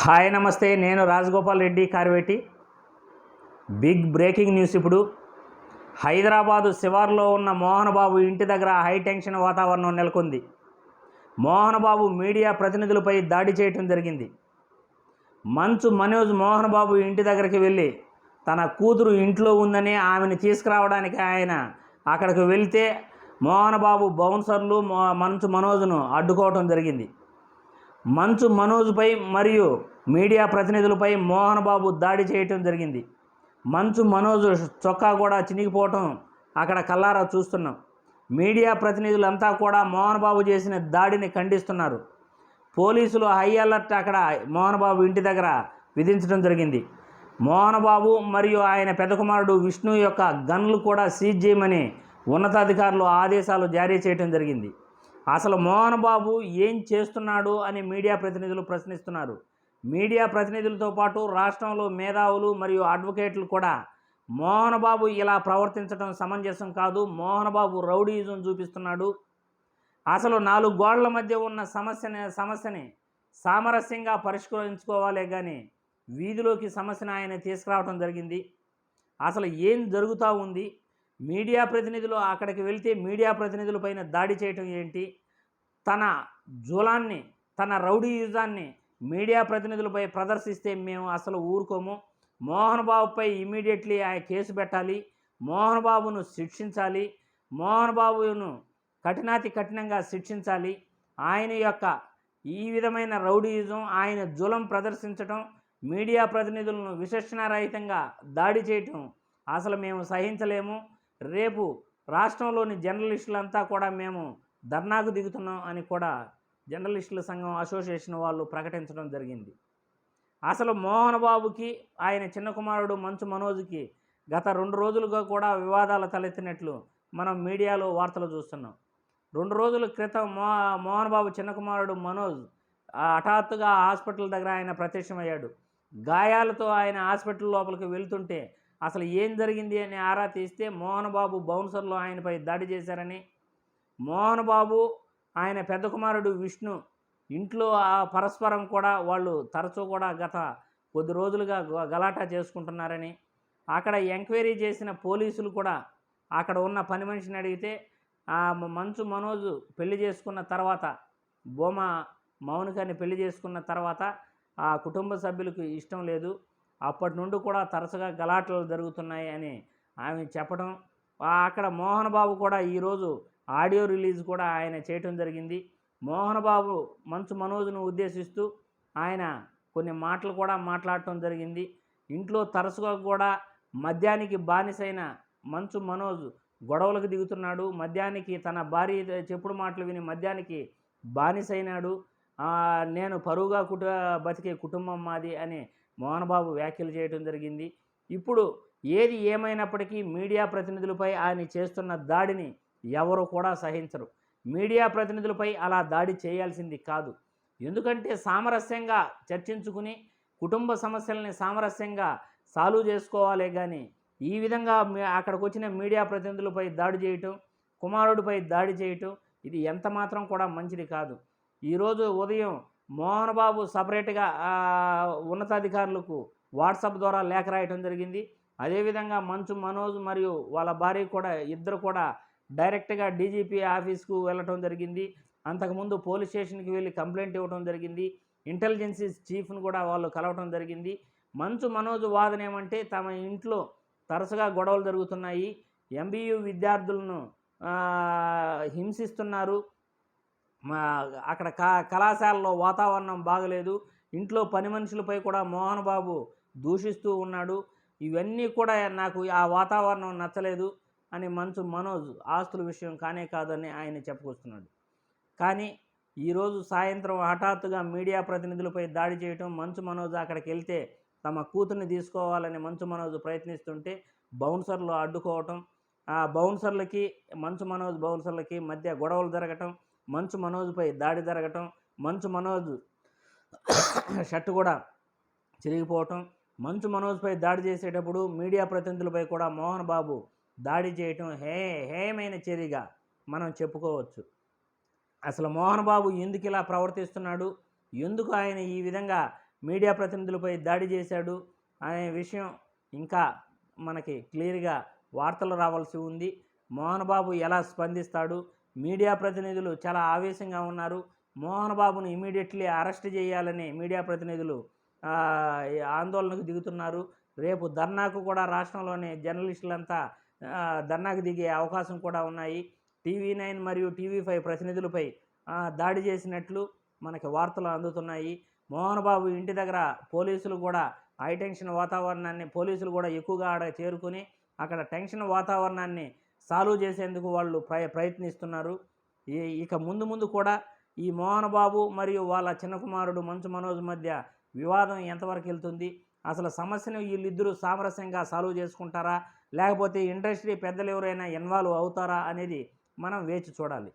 Hi నమస్తే, నేను Rajagopal Reddy Karveti. Big breaking news. ఇప్పుడు హైదరాబాదు శివార్లో ఉన్న మోహన్ బాబు ఇంటి దగ్గర హై టెన్షన్ వాతావరణం నెలకొంది. మోహన్ బాబు మీడియా ప్రతినిధులపై దాడి చేయటం జరిగింది. మంచు మనోజ్ మోహన్ బాబు ఇంటి దగ్గరికి వెళ్ళి తన కూతురు ఇంట్లో ఉందని ఆమెను తీసుకురావడానికి ఆయన అక్కడికి వెళ్తే మోహన్ బాబు బౌన్సర్లు మంచు మనోజ్ను అడ్డుకోవటం జరిగింది. మంచు మనోజ్పై మరియు మీడియా ప్రతినిధులపై మోహన్ బాబు దాడి చేయటం జరిగింది. మంచు మనోజ్ చొక్కా కూడా చినిగిపోవటం అక్కడ కల్లారా చూస్తున్నాం. మీడియా ప్రతినిధులంతా కూడా మోహన్ బాబు చేసిన దాడిని ఖండిస్తున్నారు. పోలీసులు హై అలర్ట్ అక్కడ మోహన్ బాబు ఇంటి దగ్గర విధించడం జరిగింది. మోహన్ బాబు మరియు ఆయన పెద్ద కుమారుడు విష్ణు యొక్క గన్లు కూడా సీజ్ చేయమని ఉన్నతాధికారులు ఆదేశాలు జారీ చేయడం జరిగింది. అసలు మోహన్ బాబు ఏం చేస్తున్నాడు అని మీడియా ప్రతినిధులు ప్రశ్నిస్తున్నారు. మీడియా ప్రతినిధులతో పాటు రాష్ట్రంలో మేధావులు మరియు అడ్వకేట్లు కూడా మోహన్ బాబు ఇలా ప్రవర్తించడం సమంజసం కాదు, మోహన్ బాబు రౌడీయిజం చూపిస్తున్నాడు, అసలు 4 గోడల మధ్య ఉన్న సమస్యని సామరస్యంగా పరిష్కరించుకోవాలే కానీ వీధిలోకి సమస్యను ఆయన తీసుకురావడం జరిగింది. అసలు ఏం జరుగుతూ ఉంది? మీడియా ప్రతినిధులు అక్కడికి వెళ్తే మీడియా ప్రతినిధులపైన దాడి చేయటం ఏంటి? తన జూలాన్ని, తన రౌడీయుజాన్ని మీడియా ప్రతినిధులపై ప్రదర్శిస్తే మేము అసలు ఊరుకోము. మోహన్ బాబుపై ఇమీడియట్లీ ఆయన కేసు పెట్టాలి, మోహన్ బాబును శిక్షించాలి, మోహన్ బాబును కఠినంగా శిక్షించాలి. ఆయన యొక్క ఈ విధమైన రౌడీయుజం, ఆయన జులం ప్రదర్శించటం, మీడియా ప్రతినిధులను విచక్షణారహితంగా దాడి చేయటం అసలు మేము సహించలేము. రేపు రాష్ట్రంలోని జర్నలిస్టులంతా కూడా మేము ధర్నాకు దిగుతున్నాం అని కూడా జర్నలిస్టుల సంఘం అసోసియేషన్ వాళ్ళు ప్రకటించడం జరిగింది. అసలు మోహన్ బాబుకి ఆయన చిన్న కుమారుడు మంచు మనోజ్కి గత 2 రోజులుగా కూడా వివాదాలు తలెత్తినట్లు మనం మీడియాలో వార్తలు చూస్తున్నాం. 2 రోజుల క్రితం మోహన్ బాబు చిన్న కుమారుడు మనోజ్ హఠాత్తుగా హాస్పిటల్ దగ్గర ఆయన ప్రత్యక్షమయ్యాడు. గాయాలతో ఆయన హాస్పిటల్ లోపలికి వెళ్తుంటే అసలు ఏం జరిగింది అని ఆరా తీస్తే మోహన్ బాబు బౌన్సర్లు ఆయనపై దాడి చేశారని, మోహన్ బాబు ఆయన పెద్ద కుమారుడు విష్ణు ఇంట్లో పరస్పరం కూడా వాళ్ళు తరచూ కూడా గత కొద్ది రోజులుగా గలాటా చేసుకుంటున్నారని, అక్కడ ఎంక్వైరీ చేసిన పోలీసులు కూడా అక్కడ ఉన్న పని మనిషిని అడిగితే మంచు మనోజ్ పెళ్లి చేసుకున్న తర్వాత, బొమ్మ మౌనికాన్ని పెళ్లి చేసుకున్న తర్వాత ఆ కుటుంబ సభ్యులకు ఇష్టం లేదు, అప్పటి నుండి కూడా తరచుగా గలాటలు జరుగుతున్నాయి అని ఆమె చెప్పడం, అక్కడ మోహన్ బాబు కూడా ఈరోజు ఆడియో రిలీజ్ కూడా ఆయన చేయటం జరిగింది. మోహన్ బాబు మంచు మనోజ్ను ఉద్దేశిస్తూ ఆయన కొన్ని మాటలు కూడా మాట్లాడటం జరిగింది. ఇంట్లో తరచుగా కూడా మద్యానికి బానిసైన మంచు మనోజ్ గొడవలకు దిగుతున్నాడు, మద్యానికి తన భార్య చెప్పుడు మాటలు విని మద్యానికి బానిసైనాడు, నేను పరువుగా బతికే కుటుంబం మాది అని మోహన్ బాబు వ్యాఖ్యలు చేయడం జరిగింది. ఇప్పుడు ఏది ఏమైనప్పటికీ మీడియా ప్రతినిధులపై ఆయన చేస్తున్న దాడిని ఎవరు కూడా సహించరు. మీడియా ప్రతినిధులపై అలా దాడి చేయాల్సింది కాదు. ఎందుకంటే సామరస్యంగా చర్చించుకుని కుటుంబ సమస్యల్ని సామరస్యంగా సాల్వ్ చేసుకోవాలే కానీ ఈ విధంగా అక్కడికి వచ్చిన మీడియా ప్రతినిధులపై దాడి చేయటం, కుమారుడిపై దాడి చేయటం ఇది ఎంత మాత్రం కూడా మంచిది కాదు. ఈరోజు ఉదయం మోహన్ బాబు సపరేట్గా ఉన్నతాధికారులకు వాట్సాప్ ద్వారా లేఖ రాయటం జరిగింది. అదేవిధంగా మంచు మనోజ్ మరియు వాళ్ళ భార్య కూడా ఇద్దరు కూడా డైరెక్ట్గా డీజీపీ ఆఫీస్కు వెళ్ళటం జరిగింది. అంతకుముందు పోలీస్ స్టేషన్కి వెళ్ళి కంప్లైంట్ ఇవ్వడం జరిగింది. ఇంటెలిజెన్సీ చీఫ్ను కూడా వాళ్ళు కలవటం జరిగింది. మంచు మనోజ్ వాదన ఏమంటే తమ ఇంట్లో తరచుగా గొడవలు జరుగుతున్నాయి, ఎంబీయూ విద్యార్థులను హింసిస్తున్నారు, అక్కడ కళాశాలలో వాతావరణం బాగలేదు, ఇంట్లో పని మనుషులపై కూడా మోహన్ బాబు దూషిస్తూ ఉన్నాడు, ఇవన్నీ కూడా నాకు ఆ వాతావరణం నచ్చలేదు అని మంచు మనోజ్ ఆస్తుల విషయం కానే కాదని ఆయన చెప్పుకొస్తున్నాడు. కానీ ఈరోజు సాయంత్రం హఠాత్తుగా మీడియా ప్రతినిధులపై దాడి చేయటం, మంచు మనోజ్ అక్కడికి వెళ్తే తమ కూతుర్ని తీసుకోవాలని మంచు మనోజ్ ప్రయత్నిస్తుంటే బౌన్సర్లు అడ్డుకోవటం, ఆ బౌన్సర్లకి మంచు మనోజ్ బౌన్సర్లకి మధ్య గొడవలు జరగటం, మంచు మనోజ్పై దాడి జరగటం, మంచు మనోజ్ షర్టు కూడా చిరిగిపోవటం, మంచు మనోజ్పై దాడి చేసేటప్పుడు మీడియా ప్రతినిధులపై కూడా మోహన్ బాబు దాడి చేయటం హేయమైన చర్యగా మనం చెప్పుకోవచ్చు. అసలు మోహన్ బాబు ఎందుకు ఇలా ప్రవర్తిస్తున్నాడు, ఎందుకు ఆయన ఈ విధంగా మీడియా ప్రతినిధులపై దాడి చేశాడు అనే విషయం ఇంకా మనకి క్లియర్గా వార్తలు రావాల్సి ఉంది. మోహన్ బాబు ఎలా స్పందిస్తాడు? మీడియా ప్రతినిధులు చాలా ఆవేశంగా ఉన్నారు. మోహన్ బాబును ఇమీడియట్లీ అరెస్ట్ చేయాలని మీడియా ప్రతినిధులు ఆందోళనకు దిగుతున్నారు. రేపు ధర్నాకు కూడా రాష్ట్రంలోని జర్నలిస్టులంతా ధర్నాకు దిగే అవకాశం కూడా ఉన్నాయి. టీవీ9 మరియు టీవీ5 ప్రతినిధులపై దాడి చేసినట్లు మనకి వార్తలు అందుతున్నాయి. మోహన్ బాబు ఇంటి దగ్గర పోలీసులు కూడా హైటెన్షన్ వాతావరణాన్ని పోలీసులు కూడా ఎక్కువగా ఆడ చేరుకుని అక్కడ టెన్షన్ వాతావరణాన్ని సాల్వ్ చేసేందుకు వాళ్ళు ప్రయత్నిస్తున్నారు. ఇక ముందు కూడా ఈ మోహన్ బాబు మరియు వాళ్ళ చిన్న కుమారుడు మంచు మనోజ్ మధ్య వివాదం ఎంతవరకు వెళ్తుంది, అసలు సమస్యను వీళ్ళిద్దరూ సామరస్యంగా సాల్వ్ చేసుకుంటారా, లేకపోతే ఇండస్ట్రీ పెద్దలు ఎవరైనా ఇన్వాల్వ్ అవుతారా అనేది మనం వేచి చూడాలి.